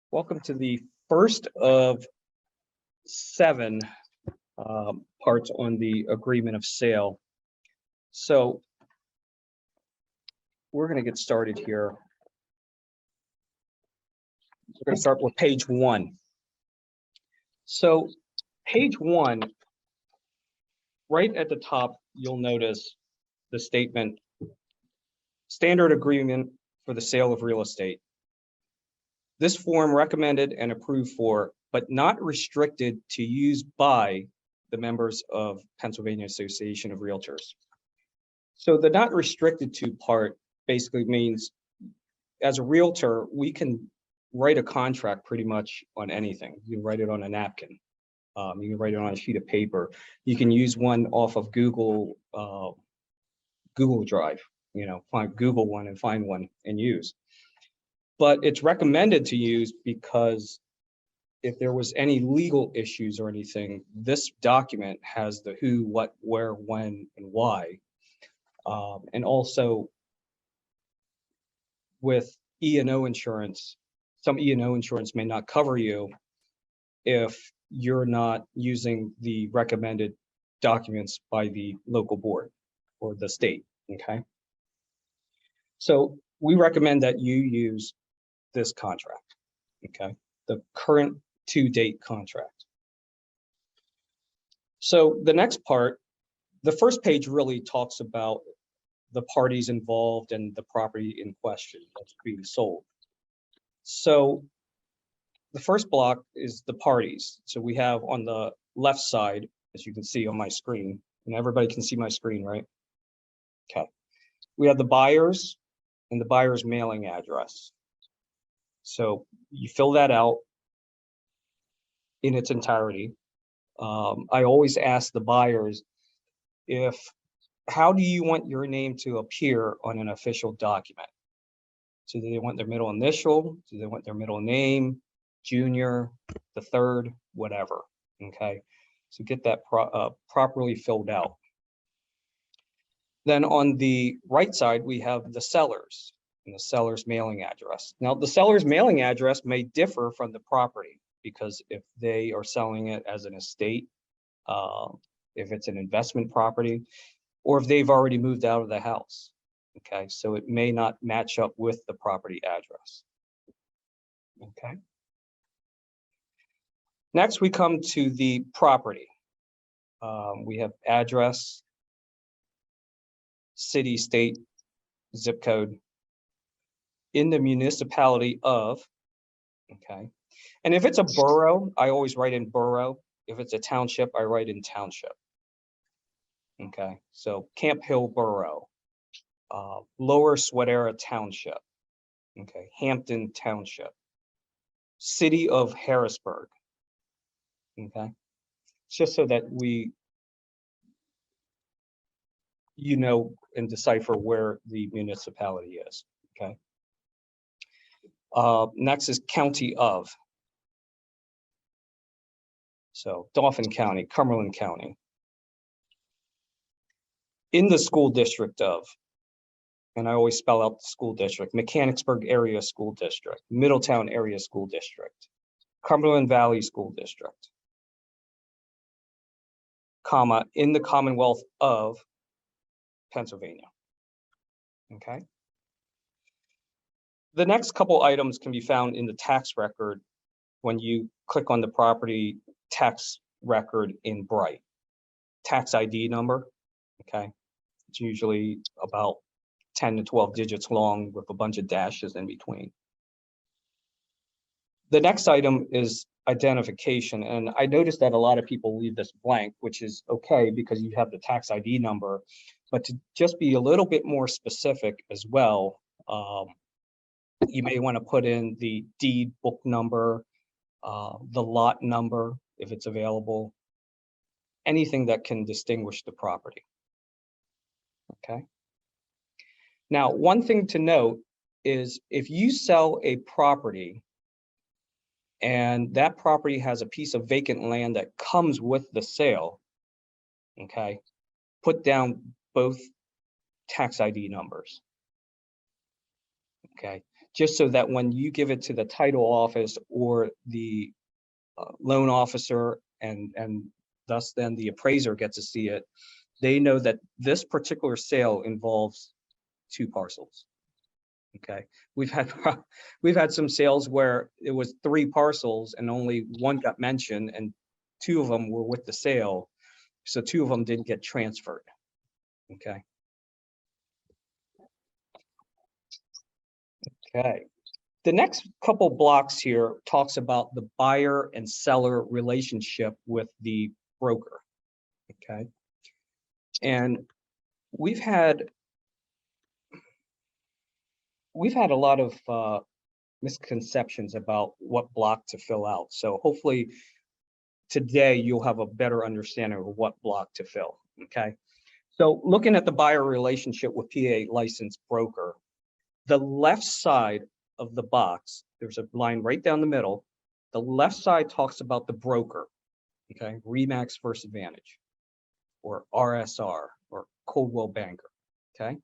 Welcome to the first of 7 parts on the agreement of sale. So we're going to get started here. We're going to start with page 1. So page 1, right at the top, you'll notice the statement, standard agreement for the sale of real estate. This form recommended and approved for, but not restricted to use by the members of Pennsylvania Association of Realtors. So the not restricted to part basically means as a realtor, we can write a contract pretty much on anything. You can write it on a napkin. You can write it on a sheet of paper. You can use one off of Google Drive, find Google one and find one and use. But it's recommended to use because if there was any legal issues or anything, this document has the who, what, where, when, and why. And also with E&O insurance, some E&O insurance may not cover you if you're not using the recommended documents by the local board or the state, okay? So we recommend that you use this contract, okay? The current to-date contract. So the next part, the first page really talks about the parties involved and the property in question that's being sold. So the first block is the parties. So we have on the left side, as you can see on my screen, and everybody can see my screen, right? Okay. We have the buyers and the buyer's mailing address. So you fill that out in its entirety. I always ask the buyers, how do you want your name to appear on an official document? So do they want their middle initial? Do they want their middle name, junior, the third, whatever, okay? So get that properly filled out. Then on the right side, we have the sellers and the seller's mailing address. Now, the seller's mailing address may differ from the property because if they are selling it as an estate, if it's an investment property, or if they've already moved out of the house, okay? So it may not match up with the property address, okay? Next, we come to the property. We have address, city, state, zip code, in the municipality of, okay? And if it's a borough, I always write in borough. If it's a township, I write in township. Okay, so Camp Hill Borough, Lower Swadera Township, okay, Hampton Township, City of Harrisburg, okay? It's just so that we, and decipher where the municipality is, okay? Next is County of. So Dauphin County, Cumberland County. In the school district of, and I always spell out the school district, Mechanicsburg Area School District, Middletown Area School District, Cumberland Valley School District, comma, in the Commonwealth of Pennsylvania, okay? The next couple items can be found in the tax record when you click on the property tax record in Bright. Tax ID number, okay? It's usually about 10 to 12 digits long with a bunch of dashes in between. The next item is identification, and I noticed that a lot of people leave this blank, which is okay because you have the tax ID number, but to just be a little bit more specific as well, you may want to put in the deed book number, the lot number, if it's available, anything that can distinguish the property, okay? Now, one thing to note is if you sell a property and that property has a piece of vacant land that comes with the sale, okay, put down both tax ID numbers, okay? just so that when you give it to the title office or the loan officer and thus then the appraiser gets to see it, they know that this particular sale involves 2 parcels. Okay, we've had some sales where it was 3 parcels and only 1 got mentioned and 2 of them were with the sale, so 2 of them didn't get transferred. Okay. Okay. The next couple blocks here talks about the buyer and seller relationship with the broker. Okay. And we've had a lot of misconceptions about what block to fill out. So hopefully today you'll have a better understanding of what block to fill. Okay. So looking at the buyer relationship with PA licensed broker, the left side of the box, there's a line right down the middle. The left side talks about the broker, okay, RE/MAX First Advantage, or RSR, or Coldwell Banker, okay?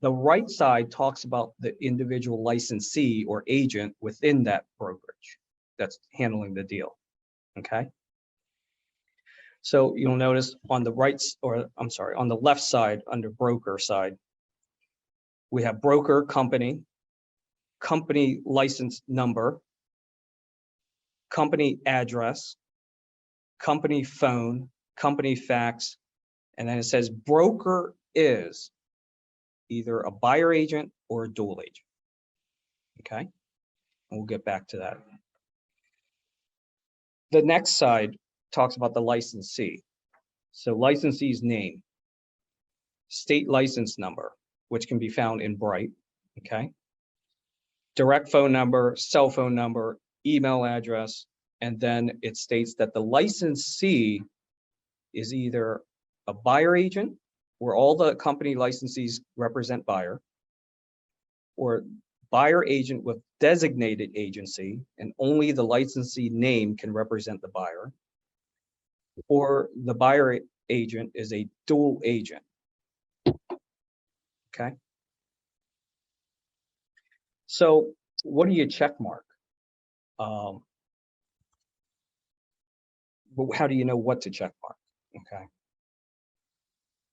The right side talks about the individual licensee or agent within that brokerage that's handling the deal, okay? So you'll notice on the right, or I'm sorry, on the left side under broker side, we have broker company, company license number, company address, company phone, company fax, and then it says broker is either a buyer agent or a dual agent. Okay, and we'll get back to that. The next side talks about the licensee. So licensee's name, state license number, which can be found in Bright. Okay, direct phone number, cell phone number, email address, and then it states that the licensee is either a buyer agent, where all the company licensees represent buyer, or buyer agent with designated agency, and only the licensee name can represent the buyer, or the buyer agent is a dual agent. Okay. So what do you check mark? But how do you know what to check mark? Okay.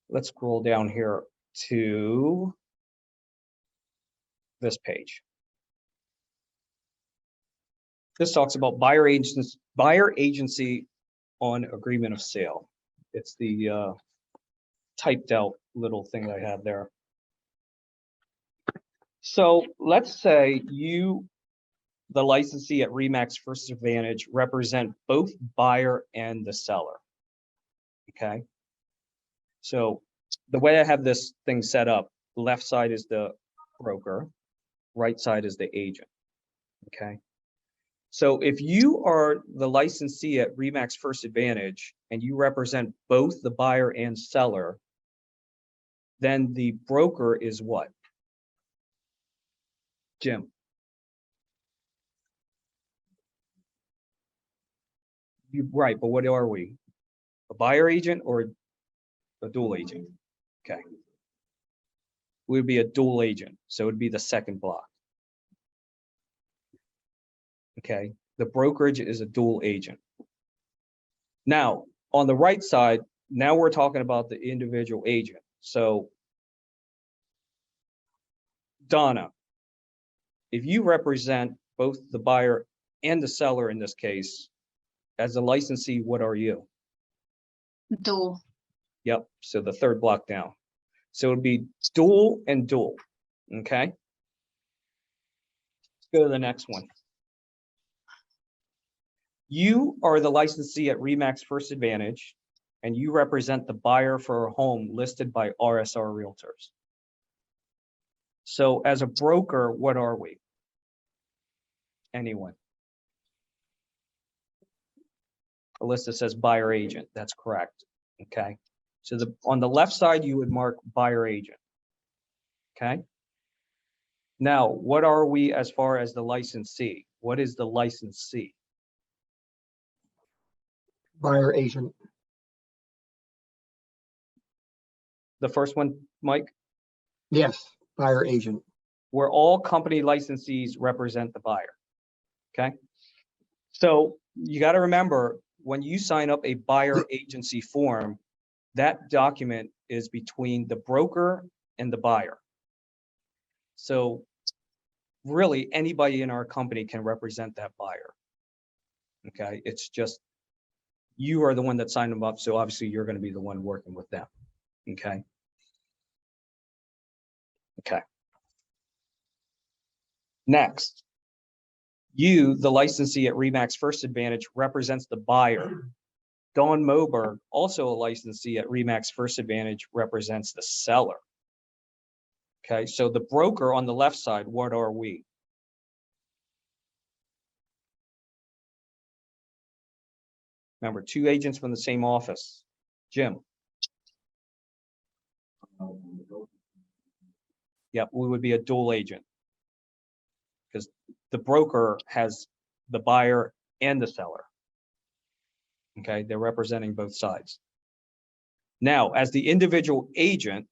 Let's scroll down here to this page. This talks about buyer agency on agreement of sale. It's the typed out little thing that I have there. So let's say you, the licensee at RE/MAX First Advantage, represent both buyer and the seller. Okay. So the way I have this thing set up, left side is the broker, right side is the agent. Okay. So if you are the licensee at RE/MAX First Advantage and you represent both the buyer and seller, then the broker is what? Jim. Right, but what are we? A buyer agent or a dual agent? Okay. We would be a dual agent, so it would be the second block. Okay, the brokerage is a dual agent. Now, on the right side, now we're talking about the individual agent. So, Donna, if you represent both the buyer and the seller in this case, as a licensee, what are you? Dual. Yep, so the third block down. So it would be dual and dual, okay? Let's go to the next one. You are the licensee at RE/MAX First Advantage, and you represent the buyer for a home listed by RSR Realtors. So as a broker, what are we? Anyone? Alyssa says buyer agent. That's correct. Okay. So on the left side, you would mark buyer agent. Okay. Now, what are we as far as the licensee? What is the licensee? Buyer agent. The first one, Mike? Yes, buyer agent. where all company licensees represent the buyer. Okay. So you got to remember, when you sign up a buyer agency form, that document is between the broker and the buyer. So really, anybody in our company can represent that buyer. Okay, it's just, you are the one that signed them up, so obviously you're going to be the one working with them. Okay. Okay. Next, you, the licensee at Remax First Advantage, represents the buyer. Dawn Moberg, also a licensee at Remax First Advantage, represents the seller. Okay, so the broker on the left side, what are we? Remember, 2 agents from the same office. Jim? Yep, we would be a dual agent, because the broker has the buyer and the seller. Okay, they're representing both sides. Now, as the individual agent,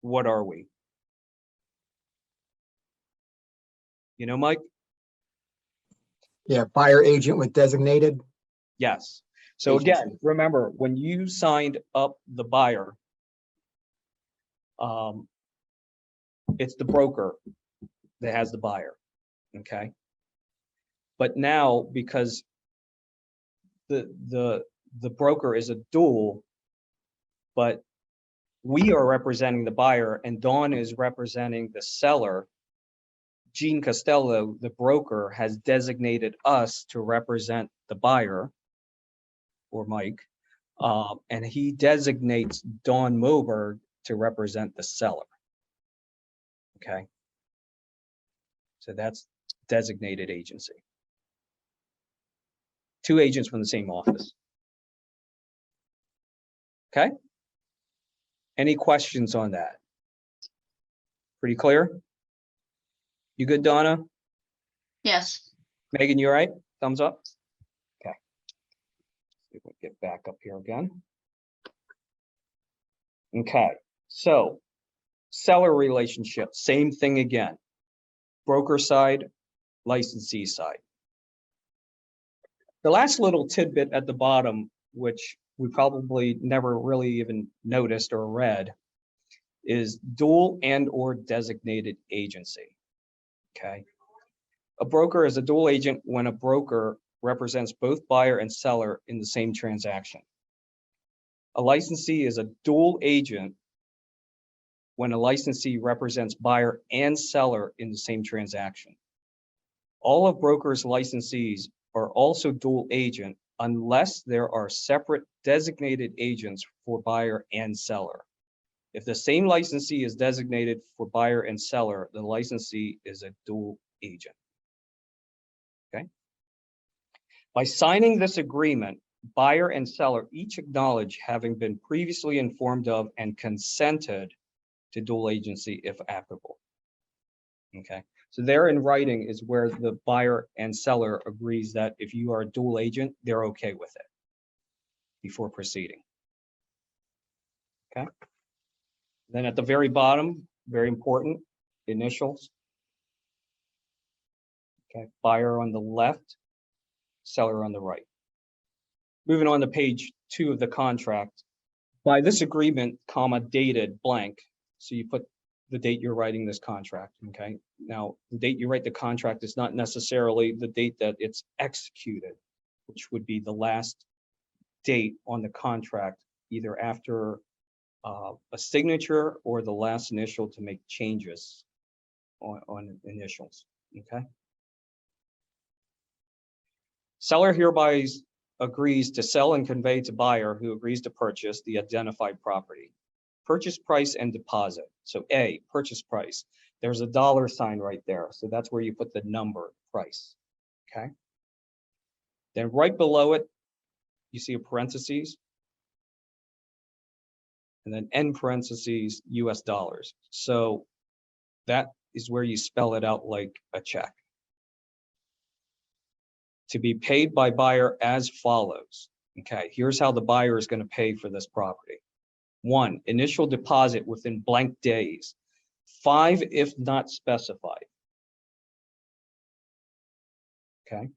what are we? You know, Mike? Yeah, buyer agent with designated. Yes. So again, remember, when you signed up the buyer, it's the broker that has the buyer. Okay. But now, because the broker is a dual, but we are representing the buyer and Dawn is representing the seller, Gene Costello, the broker, has designated us to represent the buyer, or Mike, and he designates Dawn Moberg to represent the seller. Okay. So that's designated agency. 2 agents from the same office. Okay. Any questions on that? Pretty clear? You good, Donna? Yes. Megan, you all right? Thumbs up? Okay. See if we can get back up here again. Okay, so seller relationship, same thing again. Broker side, licensee side. The last little tidbit at the bottom, which we probably never really even noticed or read, is dual and or designated agency. Okay. A broker is a dual agent when a broker represents both buyer and seller in the same transaction. A licensee is a dual agent when a licensee represents buyer and seller in the same transaction. All of brokers' licensees are also dual agent unless there are separate designated agents for buyer and seller. If the same licensee is designated for buyer and seller, the licensee is a dual agent. Okay. By signing this agreement, buyer and seller each acknowledge having been previously informed of and consented to dual agency if applicable. Okay. So there in writing is where the buyer and seller agrees that if you are a dual agent, they're okay with it before proceeding. Okay. Then at the very bottom, very important, initials. Okay, buyer on the left, seller on the right. Moving on to page 2 of the contract. By this agreement, comma, dated blank. So you put the date you're writing this contract, okay? Now, the date you write the contract is not necessarily the date that it's executed, which would be the last date on the contract, either after a signature or the last initial to make changes on initials, okay? Seller hereby agrees to sell and convey to buyer who agrees to purchase the identified property. Purchase price and deposit. So A, purchase price. There's a $sign right there. So that's where you put the number price, okay? Then right below it, you see a parentheses. And then end parentheses, US dollars. So that is where you spell it out like a check. To be paid by buyer as follows. Okay, here's how the buyer is going to pay for this property. 1, initial deposit within blank days. 5 if not specified. Okay,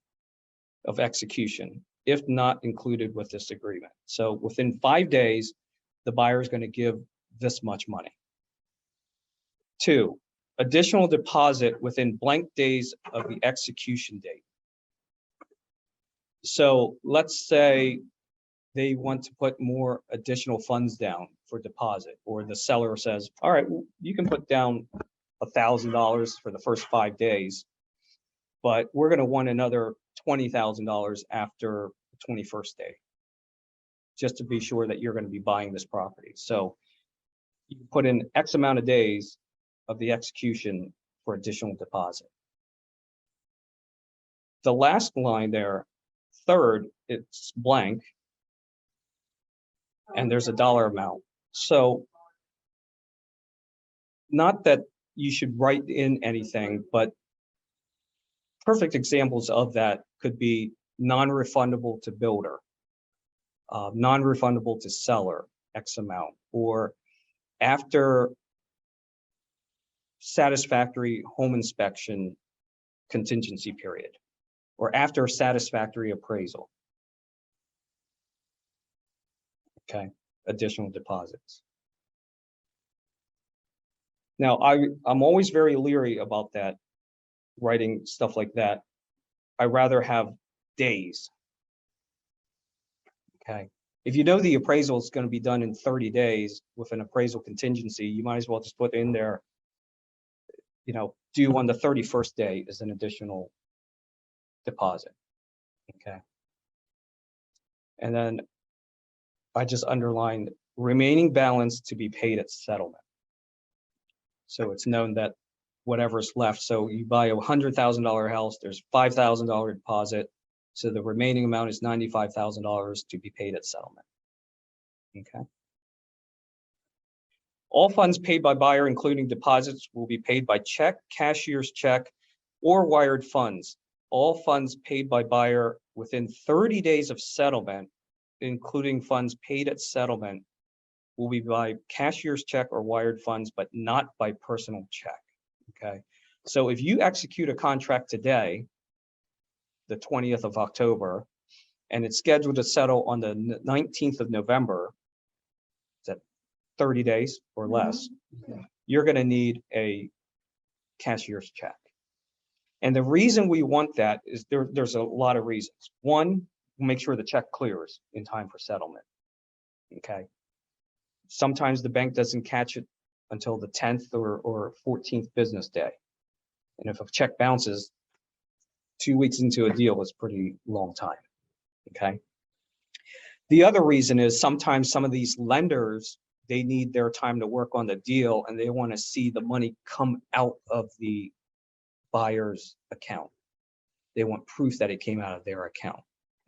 of execution, if not included with this agreement. So within 5 days, the buyer is going to give this much money. 2, additional deposit within blank days of the execution date. So let's say they want to put more additional funds down for deposit, or the seller says, all right, you can put down $1,000 for the first 5 days, but we're going to want another $20,000 after the 21st day, just to be sure that you're going to be buying this property. So you put in X amount of days of the execution for additional deposit. The last line there, 3rd, it's blank, and there's a dollar amount. So not that you should write in anything, but perfect examples of that could be non-refundable to builder, non-refundable to seller, X amount, or after satisfactory home inspection contingency period, or after satisfactory appraisal. Okay, additional deposits. Now, I'm always very leery about that, writing stuff like that. I rather have days. Okay, if you know the appraisal is going to be done in 30 days with an appraisal contingency, you might as well just put in there, you know, due on the 31st day as an additional deposit. Okay, and then I just underlined remaining balance to be paid at settlement. So it's known that whatever's left, so you buy a $100,000 house, there's $5,000 deposit, so the remaining amount is $95,000 to be paid at settlement. Okay. All funds paid by buyer, including deposits, will be paid by check, cashier's check, or wired funds. All funds paid by buyer within 30 days of settlement, including funds paid at settlement, will be by cashier's check or wired funds, but not by personal check. Okay, so if you execute a contract today, the 20th of October, and it's scheduled to settle on the 19th of November, is that 30 days or less, you're going to need a cashier's check. And the reason we want that is there's a lot of reasons. One, make sure the check clears in time for settlement. Okay. Sometimes the bank doesn't catch it until the 10th or 14th business day. And if a check bounces, 2 weeks into a deal is pretty long time. Okay. The other reason is sometimes some of these lenders, they need their time to work on the deal and they want to see the money come out of the buyer's account. They want proof that it came out of their account.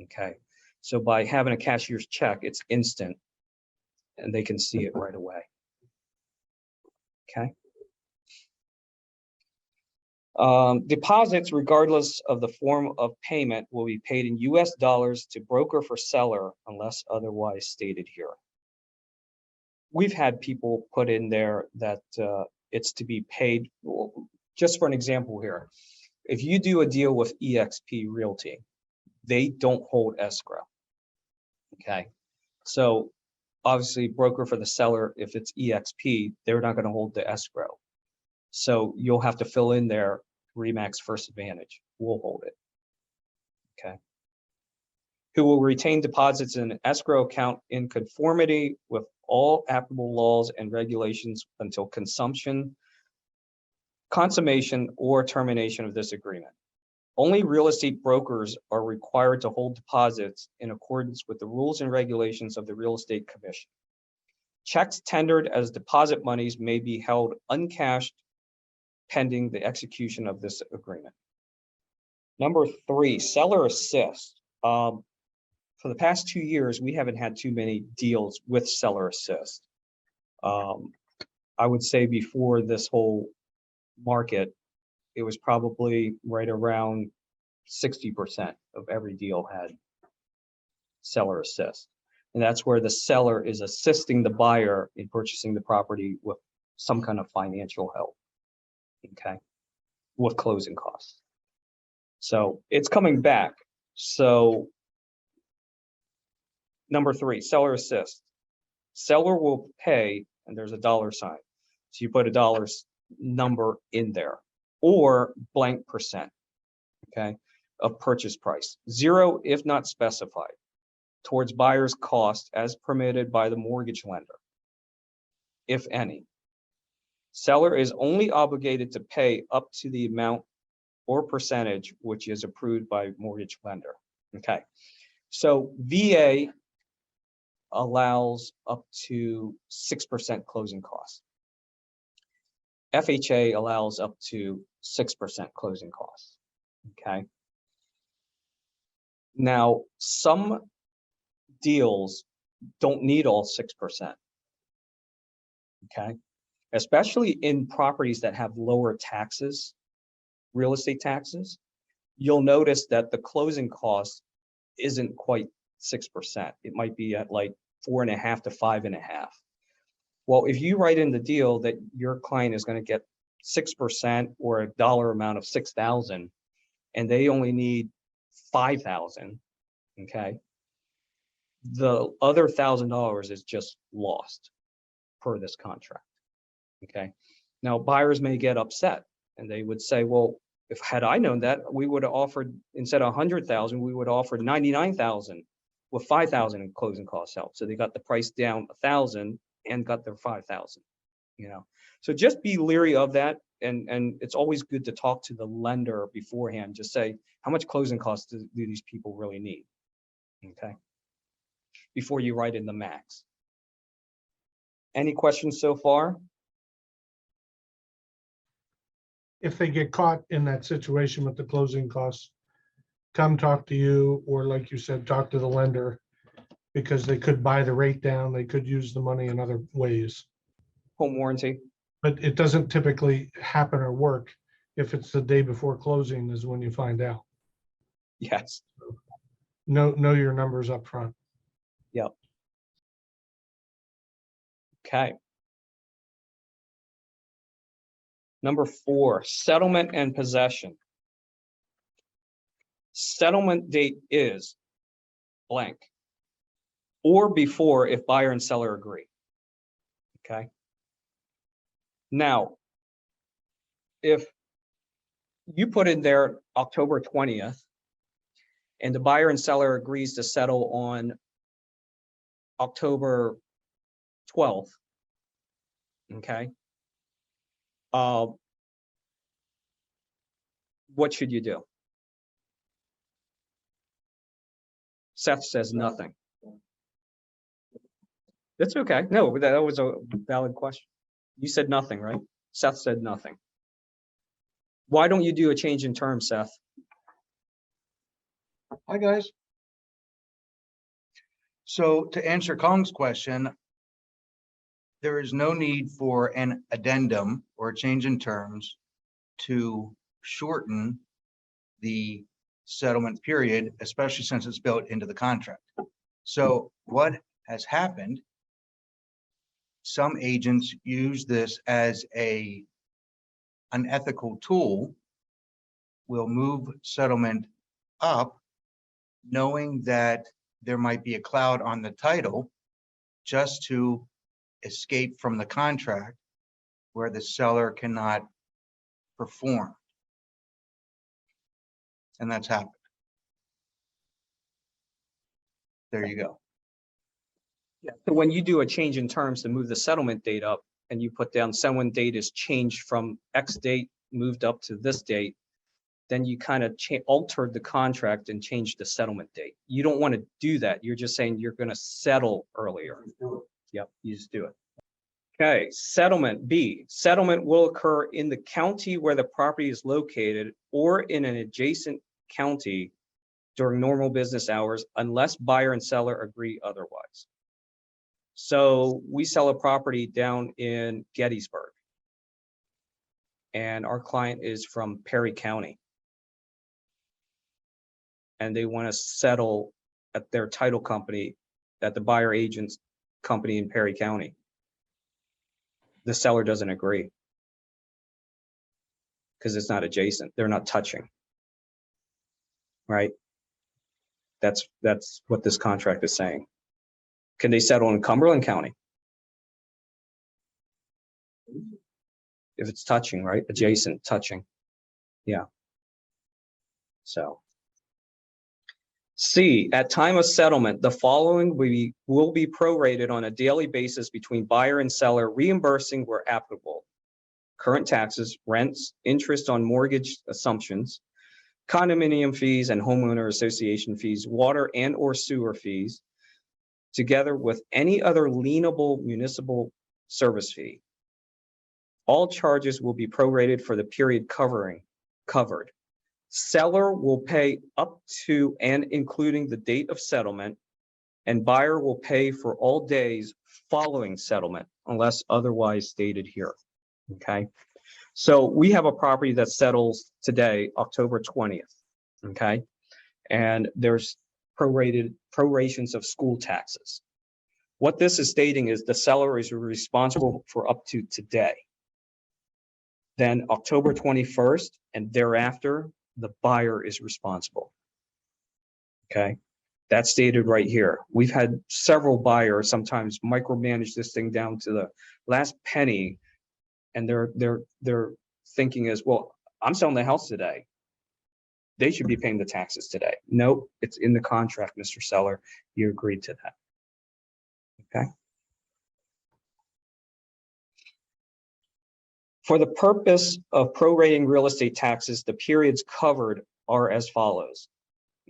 Okay. So by having a cashier's check, it's instant and they can see it right away. Okay. Deposits, regardless of the form of payment, will be paid in US dollars to broker for seller unless otherwise stated here. We've had people put in there that it's to be paid, just for an example here. If you do a deal with eXp Realty, they don't hold escrow. Okay. So obviously broker for the seller, if it's eXp, they're not going to hold the escrow. So you'll have to fill in there Remax First Advantage. We'll hold it. Okay. Who will retain deposits in an escrow account in conformity with all applicable laws and regulations until consummation, consummation, or termination of this agreement. Only real estate brokers are required to hold deposits in accordance with the rules and regulations of the Real Estate Commission. Checks tendered as deposit monies may be held uncashed pending the execution of this agreement. Number 3, seller assist. For the past 2 years, we haven't had too many deals with seller assist. I would say before this whole market, it was probably right around 60% of every deal had seller assist. And that's where the seller is assisting the buyer in purchasing the property with some kind of financial help, okay, with closing costs. So it's coming back. So number 3, seller assist. Seller will pay, and there's a dollar sign. So you put a dollar number in there, or blank %, okay, of purchase price. 0 if not specified, towards buyer's cost as permitted by the mortgage lender, if any. Seller is only obligated to pay up to the amount or percentage which is approved by mortgage lender. Okay, so VA allows up to 6% closing costs. FHA allows up to 6% closing costs. Okay. Now, some deals don't need all 6%. Okay. Especially in properties that have lower taxes, real estate taxes, you'll notice that the closing cost isn't quite 6%. It might be at like 4.5 to 5.5. Well, if you write in the deal that your client is going to get 6% or a dollar amount of 6,000, and they only need 5,000, okay, the other $1,000 is just lost per this contract. Okay. Now buyers may get upset and they would say, well, if had I known that, we would have offered, instead of 100,000, we would have offered 99,000 with 5,000 in closing costs help. So they got the price down 1,000 and got their 5,000, you know. So just be leery of that. And it's always good to talk to the lender beforehand. Just say, how much closing costs do these people really need? Okay. Before you write in the max. Any questions so far? If they get caught in that situation with the closing costs, come talk to you, or like you said, talk to the lender, because they could buy the rate down, they could use the money in other ways. Home warranty. But it doesn't typically happen or work if it's the day before closing is when you find out. Yes. Know your numbers up front. Yep. Okay. Number 4, settlement and possession. Settlement date is blank or before if buyer and seller agree. Okay. Now, if you put in there October 20th and the buyer and seller agrees to settle on October 12th, okay, what should you do? Seth says nothing. That's okay. No, that was a valid question. You said nothing, right? Seth said nothing. Why don't you do a change in terms, Seth? Hi, guys. So to answer Kong's question, there is no need for an addendum or a change in terms to shorten the settlement period, especially since it's built into the contract. So what has happened, some agents use this as an unethical tool, will move settlement up knowing that there might be a cloud on the title just to escape from the contract where the seller cannot perform. And that's happened. There you go. Yeah. So when you do a change in terms to move the settlement date up and you put down settlement date is changed from X date, moved up to this date, then you kind of altered the contract and changed the settlement date. You don't want to do that. You're just saying you're going to settle earlier. Yep, you just do it. Okay, settlement B. Settlement will occur in the county where the property is located or in an adjacent county during normal business hours unless buyer and seller agree otherwise. So we sell a property down in Gettysburg and our client is from Perry County and they want to settle at their title company, at the buyer agent's company in Perry County. The seller doesn't agree. Because it's not adjacent, they're not touching. Right? That's what this contract is saying. Can they settle in Cumberland County? If it's touching, right? Adjacent, touching. Yeah. So. C, at time of settlement, the following will be prorated on a daily basis between buyer and seller, reimbursing where applicable. Current taxes, rents, interest on mortgage assumptions, condominium fees and homeowner association fees, water and or sewer fees, together with any other lienable municipal service fee. All charges will be prorated for the period covered. Seller will pay up to and including the date of settlement, and buyer will pay for all days following settlement unless otherwise stated here. Okay, so we have a property that settles today, October 20th. Okay, and there's prorations of school taxes. What this is stating is the seller is responsible for up to today. Then October 21st and thereafter, the buyer is responsible. Okay, that's stated right here. We've had several buyers sometimes micromanage this thing down to the last penny, and their thinking is, well, I'm selling the house today. They should be paying the taxes today. Nope, it's in the contract, Mr. Seller. You agreed to that. Okay. For the purpose of prorating real estate taxes, the periods covered are as follows.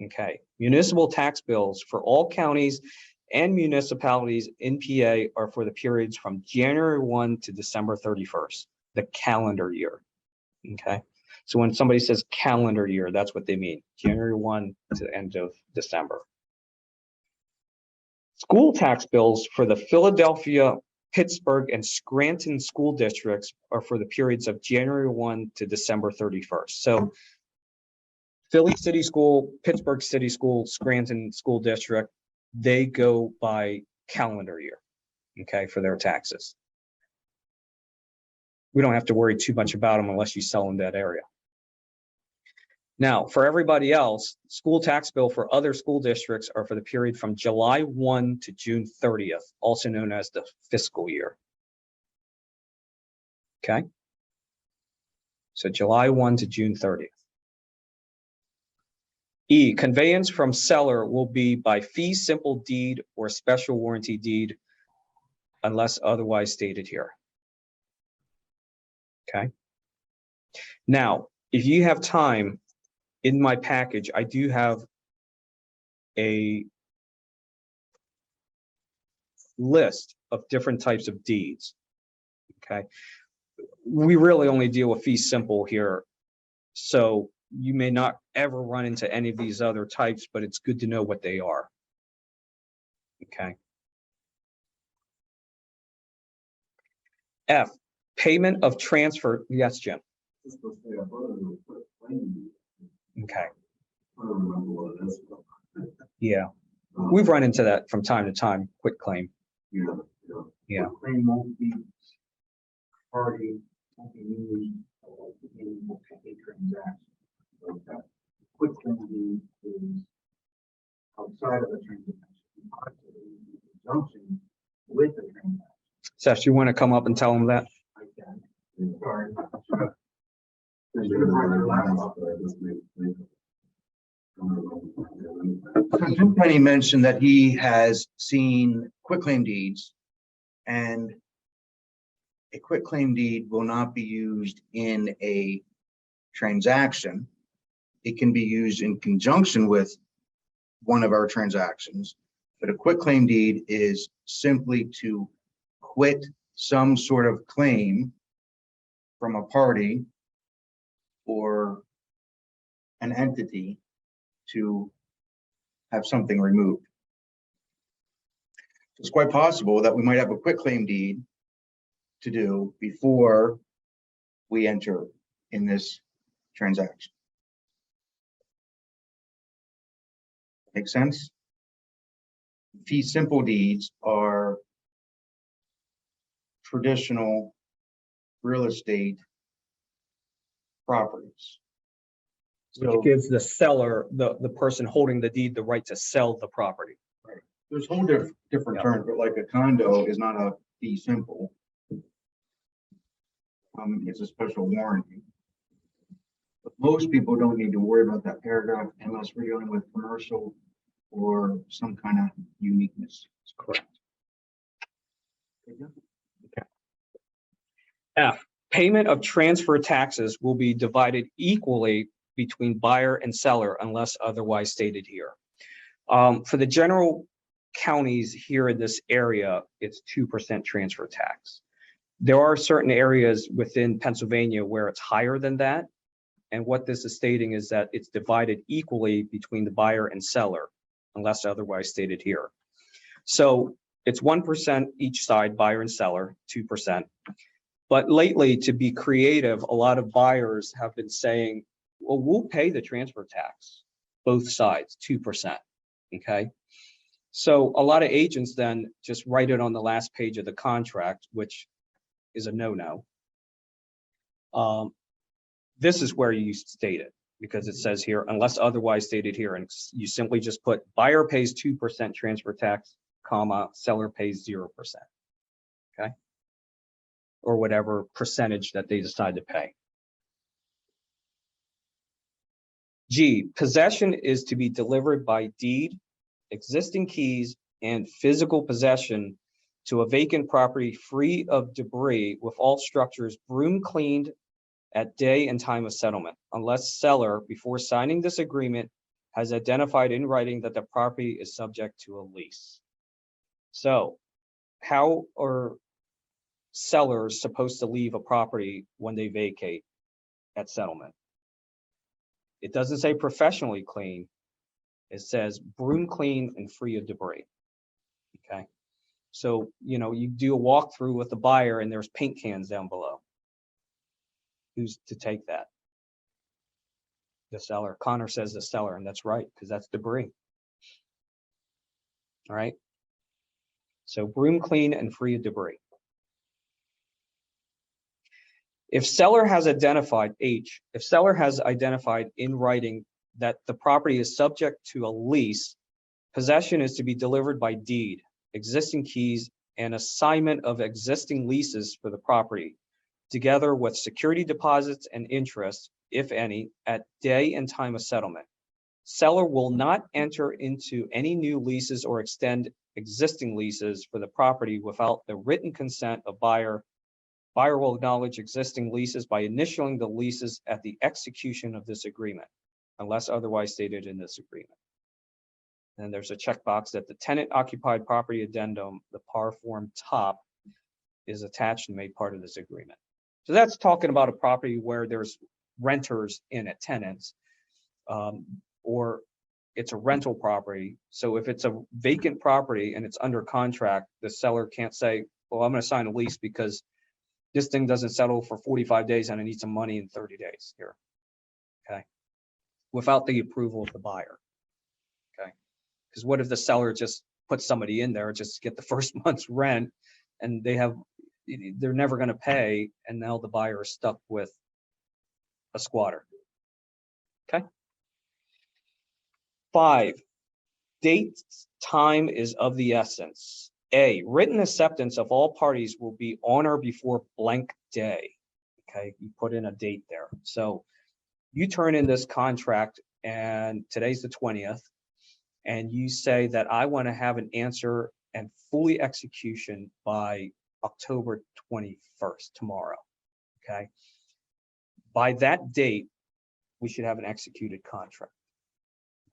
Okay, municipal tax bills for all counties and municipalities in PA are for the periods from January 1 to December 31st, the calendar year. Okay, so when somebody says calendar year, that's what they mean, January 1 to the end of December. School tax bills for the Philadelphia, Pittsburgh, and Scranton school districts are for the periods of January 1 to December 31st. So Philly City School, Pittsburgh City School, Scranton School District, they go by calendar year, okay, for their taxes. We don't have to worry too much about them unless you sell in that area. Now, for everybody else, school tax bill for other school districts are for the period from July 1 to June 30th, also known as the fiscal year. Okay? So July 1 to June 30th. E, conveyance from seller will be by fee simple deed or special warranty deed unless otherwise stated here. Okay? Now, if you have time, in my package, I do have a list of different types of deeds. Okay, we really only deal with fee simple here, so you may not ever run into any of these other types, but it's good to know what they are. Okay. F, payment of transfer. Yes, Jim. Okay. Yeah, we've run into that from time to time. Quit claim. Yeah. Claim won't be party, won't be used in a transaction. So that quick claim is outside of the transaction, in conjunction with the transaction. Seth, you want to come up and tell them that? I can. Sorry. So Jim Penny mentioned that he has seen quitclaim deeds, and a quitclaim deed will not be used in a transaction. It can be used in conjunction with one of our transactions, but a quitclaim deed is simply to quit some sort of claim from a party or an entity to have something removed. It's quite possible that we might have a quitclaim deed to do before we enter in this transaction. Make sense? Fee simple deeds are traditional real estate properties. Which So gives the seller, the person holding the deed, the right to sell the property. there's whole different Yeah. terms, but like a condo is not a fee simple. It's a special warranty. But most people don't need to worry about that paragraph unless we're dealing with commercial or some kind of uniqueness. Correct. F, payment of transfer taxes will be divided equally between buyer and seller unless otherwise stated here. For the general counties here in this area, it's 2% transfer tax. There are certain areas within Pennsylvania where it's higher than that. And what this is stating is that it's divided equally between the buyer and seller unless otherwise stated here. So it's 1% each side, buyer and seller, 2%. But lately, to be creative, a lot of buyers have been saying, well, we'll pay the transfer tax, both sides, 2%, okay? So a lot of agents then just write it on the last page of the contract, which is a no-no. This is where you state it, because it says here, unless otherwise stated here, and you simply just put buyer pays 2% transfer tax, comma, seller pays 0%, okay? Or whatever percentage that they decide to pay. G, possession is to be delivered by deed, existing keys, and physical possession to a vacant property free of debris with all structures broom cleaned at day and time of settlement, unless seller, before signing this agreement, has identified in writing that the property is subject to a lease. So how are sellers supposed to leave a property when they vacate at settlement? It doesn't say professionally clean. It says broom clean and free of debris. Okay. So, you know, you do a walkthrough with the buyer and there's paint cans down below. Who's to take that? The seller. Connor says the seller, and that's right, because that's debris. All right. So broom clean and free of debris. If seller has identified, H, if seller has identified in writing that the property is subject to a lease, possession is to be delivered by deed, existing keys, and assignment of existing leases for the property, together with security deposits and interest, if any, at day and time of settlement. Seller will not enter into any new leases or extend existing leases for the property without the written consent of buyer. Buyer will acknowledge existing leases by initialing the leases at the execution of this agreement, unless otherwise stated in this agreement. And there's a checkbox that the tenant occupied property addendum, the PAR form top, is attached and made part of this agreement. So that's talking about a property where there's renters in it, tenants, or it's a rental property. So if it's a vacant property and it's under contract, the seller can't say, well, I'm going to sign a lease because this thing doesn't settle for 45 days and I need some money in 30 days here. Okay. Without the approval of the buyer. Okay. Because what if the seller just puts somebody in there just to get the first month's rent and they're never going to pay, and now the buyer is stuck with a squatter. Okay. 5, date, time is of the essence. A, written acceptance of all parties will be on or before blank day. Okay, you put in a date there. So you turn in this contract and today's the 20th, and you say that I want to have an answer and fully execution by October 21st, tomorrow. Okay. By that date, we should have an executed contract.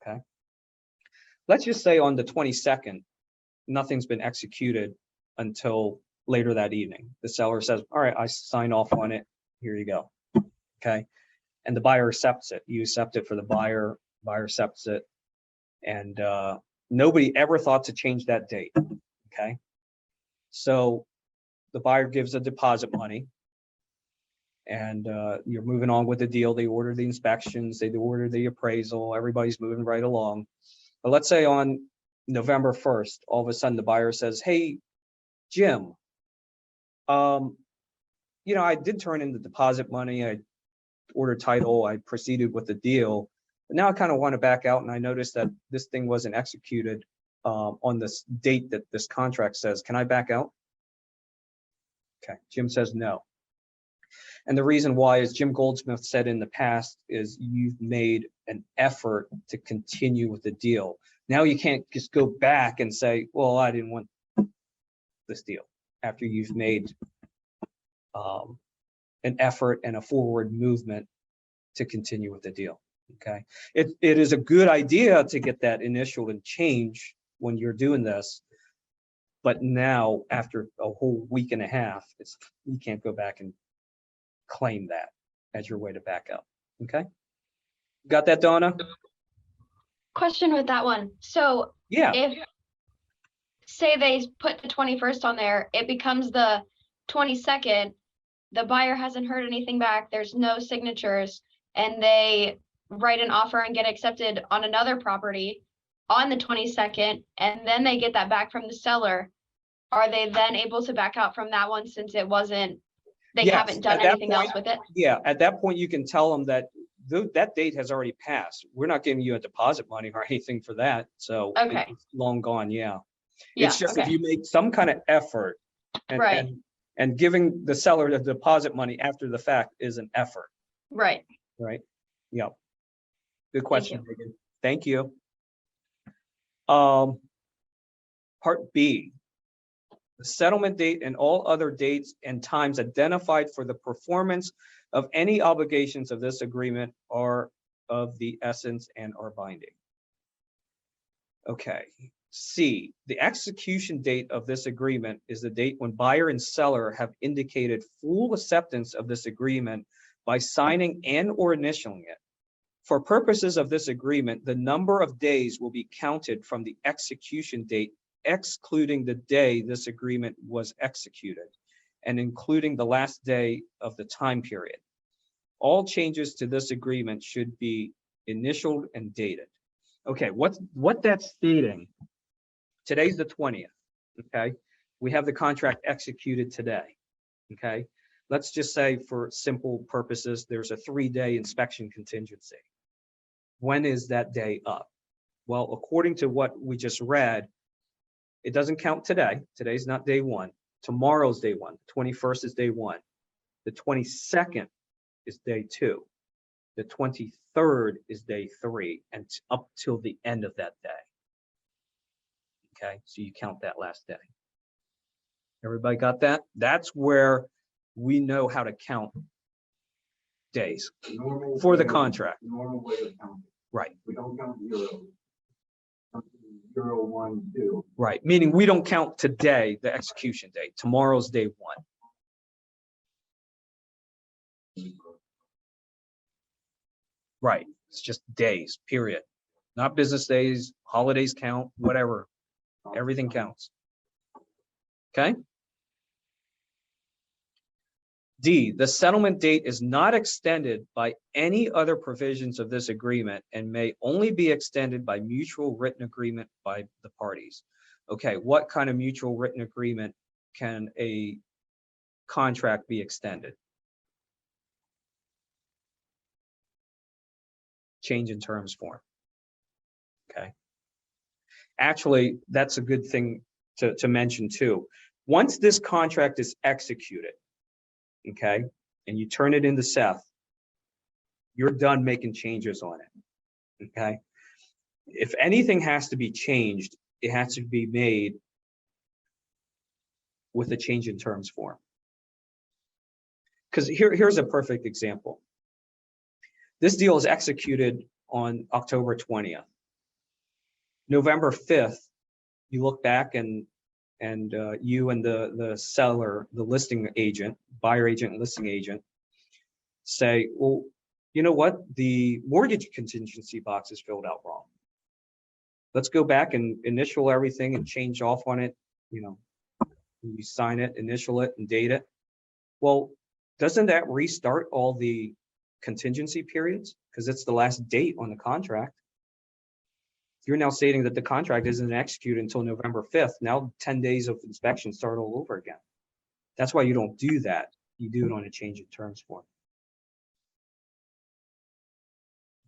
Okay. Let's just say on the 22nd, nothing's been executed until later that evening. The seller says, all right, I sign off on it. Here you go. Okay. And the buyer accepts it. You accept it for the buyer, buyer accepts it. And nobody ever thought to change that date. Okay. So the buyer gives the deposit money and you're moving on with the deal. They order the inspections, they order the appraisal, everybody's moving right along. But let's say on November 1st, all of a sudden the buyer says, hey, Jim, you know, I did turn in the deposit money, I ordered title, I proceeded with the deal. But now I kind of want to back out, and I noticed that this thing wasn't executed on this date that this contract says. Can I back out? Okay, Jim says no. And the reason why, as Jim Goldsmith said in the past, is you've made an effort to continue with the deal. Now you can't just go back and say, well, I didn't want this deal, after you've made an effort and a forward movement to continue with the deal. Okay, it is a good idea to get that initial and change when you're doing this, but now after a whole week and a half, you can't go back and claim that as your way to back up. Okay, got that, Donna? Question with that one. So Yeah, if, say they put the 21st on there, it becomes the 22nd, the buyer hasn't heard anything back, there's no signatures, and they write an offer and get accepted on another property on the 22nd, and then they get that back from the seller, are they then able to back out from that one since it wasn't, they Yes, haven't done at that anything else point- with it? yeah. At that point, you can tell them that that date has already passed. We're not giving you a deposit money or anything for that. So Okay. it's long gone. Yeah. Yeah, It's just if okay, you make some kind of effort and, Right. and giving the seller the deposit money after the fact is an effort, right. right? Yeah. Good question, Megan. Thank you. Part B, the settlement date and all other dates and times identified for the performance of any obligations of this agreement are of the essence and are binding. Okay. C, the execution date of this agreement is the date when buyer and seller have indicated full acceptance of this agreement by signing and or initialing it. For purposes of this agreement, the number of days will be counted from the execution date, excluding the day this agreement was executed and including the last day of the time period. All changes to this agreement should be initialed and dated. Okay, what that's stating, today's the 20th, okay? We have the contract executed today, okay? Let's just say for simple purposes, there's a 3-day inspection contingency. When is that day up? Well, according to what we just read, it doesn't count today. Today's not day one. Tomorrow's day one. The 21st is day one. The 22nd is day two. The 23rd is day three, and up till the end of that day. Okay, so you count that last day. Everybody got that? That's where we know how to count days Normal for the way of- contract. Normal way of counting. Right, We don't count zeros. 0, 1, 2. right. Meaning we don't count today, the execution date. Tomorrow's day one. Right. It's just days, period. Not business days, holidays count, whatever. Everything counts. Okay? D, the settlement date is not extended by any other provisions of this agreement and may only be extended by mutual written agreement by the parties. Okay, what kind of mutual written agreement can a contract be extended? Change in terms form. Okay. Actually, that's a good thing to mention too. Once this contract is executed, okay, and you turn it into Seth, you're done making changes on it. Okay. If anything has to be changed, it has to be made with a change in terms form. Because here's a perfect example. This deal is executed on October 20th. November 5th, you look back and you and the seller, the listing agent, buyer agent, and listing agent say, well, you know what? The mortgage contingency box is filled out wrong. Let's go back and initial everything and change off on it. You know, you sign it, initial it, and date it. Well, doesn't that restart all the contingency periods? Because it's the last date on the contract. You're now stating that the contract isn't executed until November 5th. Now 10 days of inspection start all over again. That's why you don't do that. you do it on a change in terms form.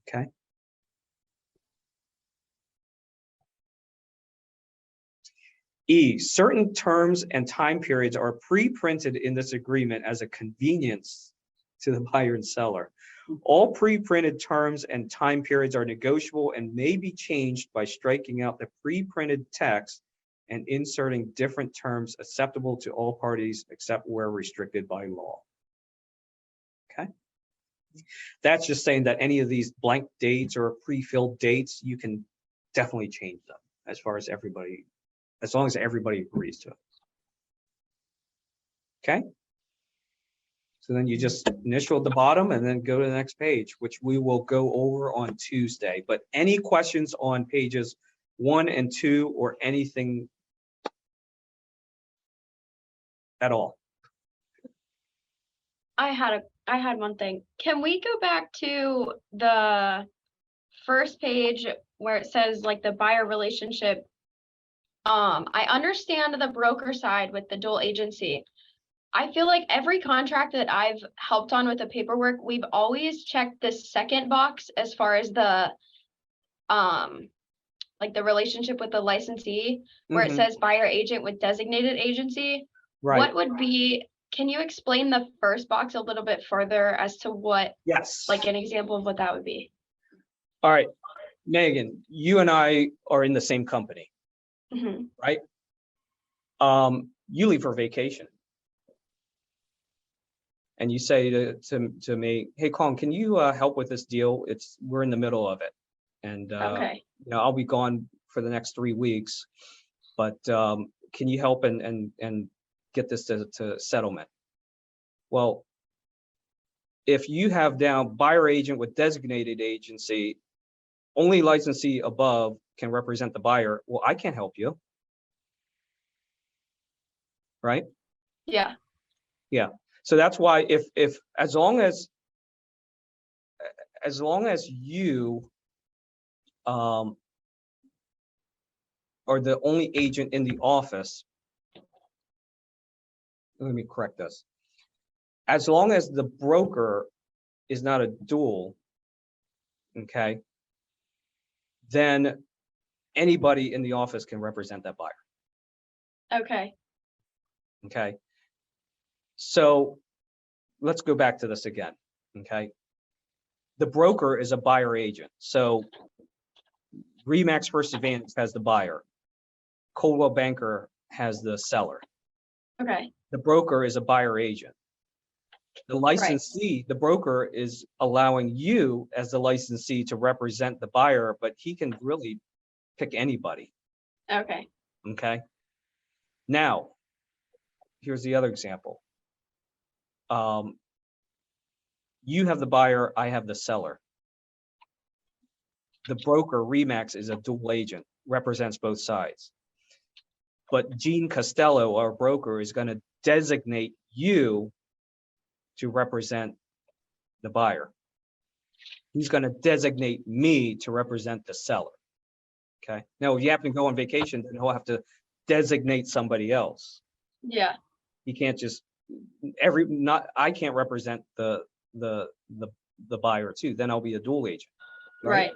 Okay. E, certain terms and time periods are pre-printed in this agreement as a convenience to the buyer and seller. All pre-printed terms and time periods are negotiable and may be changed by striking out the pre-printed text and inserting different terms acceptable to all parties except where restricted by law. Okay. That's just saying that any of these blank dates or pre-filled dates, you can definitely change them as far as everybody, as long as everybody agrees to it. Okay. So then you just initial at the bottom and then go to the next page, which we will go over on Tuesday. But any questions on pages 1 and 2 or anything at all? I had one thing. Can we go back to the first page where it says like the buyer relationship? I understand the broker side with the dual agency. I feel like every contract that I've helped on with the paperwork, we've always checked the second box as far as the like the relationship with the licensee, where it Mhm. says buyer agent with designated agency. Right. What would be, can you explain the first box a little bit further as to what, Yes. like an example of what that would be? All right, Megan, you and I are in the same company, Mhm. right? You leave for vacation. And you say to me, hey, Kong, can you help with this deal? We're in the middle of it. And Okay, you know, I'll be gone for the next 3 weeks, but can you help and get this to settlement? Well, if you have down buyer agent with designated agency, only licensee above can represent the buyer. Well, I can't help you. Right? yeah, Yeah. So that's why if as long as you are the only agent in the office, let me correct this. As long as the broker is not a dual, okay, then anybody in the office can represent that buyer. okay, Okay. So let's go back to this again. Okay. The broker is a buyer agent. So Remax First Advantage has the buyer. Coldwell Banker has the seller. okay, The broker is a buyer agent. The licensee, the broker is allowing you as the licensee to represent the buyer, but he can really pick anybody. okay, Okay. Now, here's the other example. You have the buyer, I have the seller. The broker, Remax, is a dual agent, represents both sides. But Gene Costello, our broker, is going to designate you to represent the buyer. He's going to designate me to represent the seller. Okay. Now, if you happen to go on vacation, then he'll have to designate somebody else. yeah, He can't just I can't represent the buyer too. Then I'll be a dual agent. right,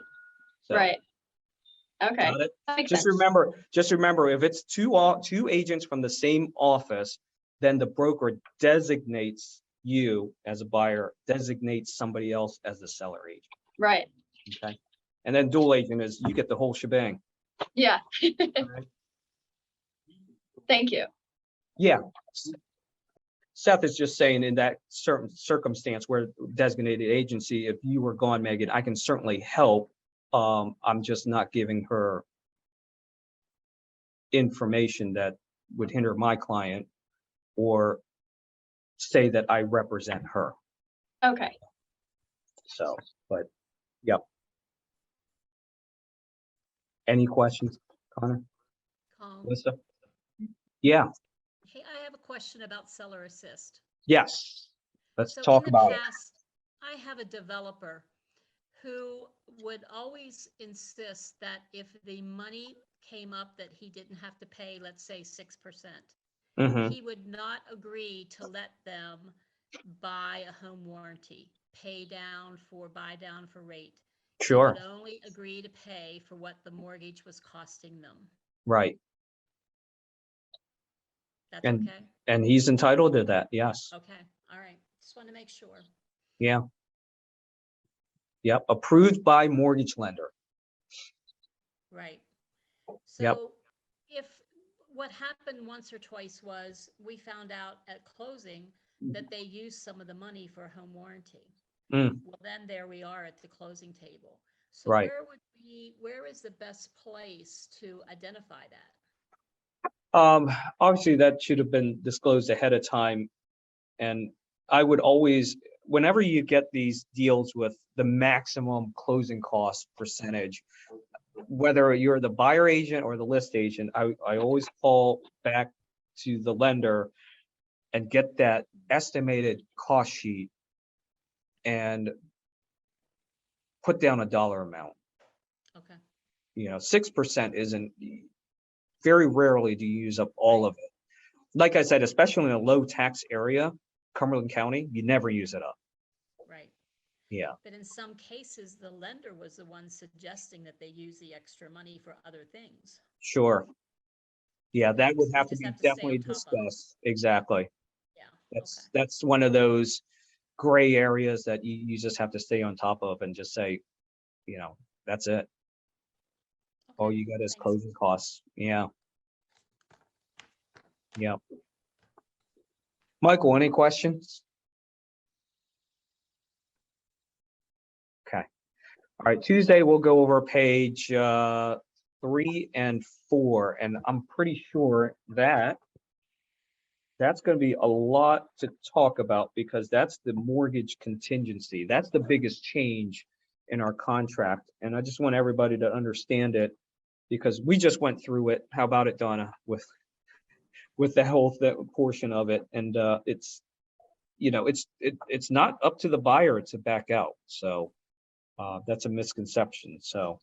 So, right. Okay, got it? that makes Just sense. remember, if it's two agents from the same office, then the broker designates you as a buyer, designates somebody else as the seller agent. Right, Okay. And then dual agent is you get the whole shebang. yeah, Right? thank you. Yeah. Seth is just saying in that certain circumstance where designated agency, if you were gone, Megan, I can certainly help. I'm just not giving her information that would hinder my client or say that I represent her. Okay, So, but yep. Any questions, Connor? Melissa? Yeah, Hey, I have a question about Seller Assist. yes. Let's So talk in the about it. past, I have a developer who would always insist that if the money came up that he didn't have to pay, let's say 6%, Mhm. he would not agree to let them buy a home warranty, pay down for, buy down for rate. They Sure, would only agree to pay for what the mortgage was costing them. right. That's And- okay? And he's entitled to that, yes. Okay, all right. Just want to make sure. Yeah. Yep, approved by mortgage lender. Right. Yep. So if, what happened once or twice was, we found out at closing that they used some of the money for a home warranty. Mm. Well, then there we are at the closing table. So Right. where is the best place to identify that? Obviously that should have been disclosed ahead of time. And I would always, whenever you get these deals with the maximum closing cost percentage, whether you're the buyer agent or the list agent, I always call back to the lender and get that estimated cost sheet and put down a dollar amount. Okay, 6% isn't, very rarely do you use up all of it. Like I said, especially in a low tax area, Cumberland County, you never use it up. right. Yeah, But in some cases, the lender was the one suggesting that they use the extra money for other things. sure. Yeah, that would So you have to just be have to stay on definitely top of it. discussed. Exactly. Yeah, That's, okay. that's one of those gray areas that you just have to stay on top of and just say, that's it. All Okay, you got is thanks. closing costs. Yeah. Yeah. Michael, any questions? Okay. All right, Tuesday, we'll go over page 3 and 4, and I'm pretty sure that that's going to be a lot to talk about because that's the mortgage contingency. That's the biggest change in our contract. And I just want everybody to understand it because we just went through it. How about it, Donna, with the health that portion of it? And it's not up to the buyer to back out. So that's a misconception. So,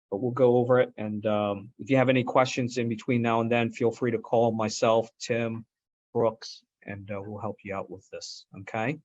but we'll go over it. And if you have any questions in between now and then, feel free to call myself, Tim, Brooks, and we'll help you out with this. Okay.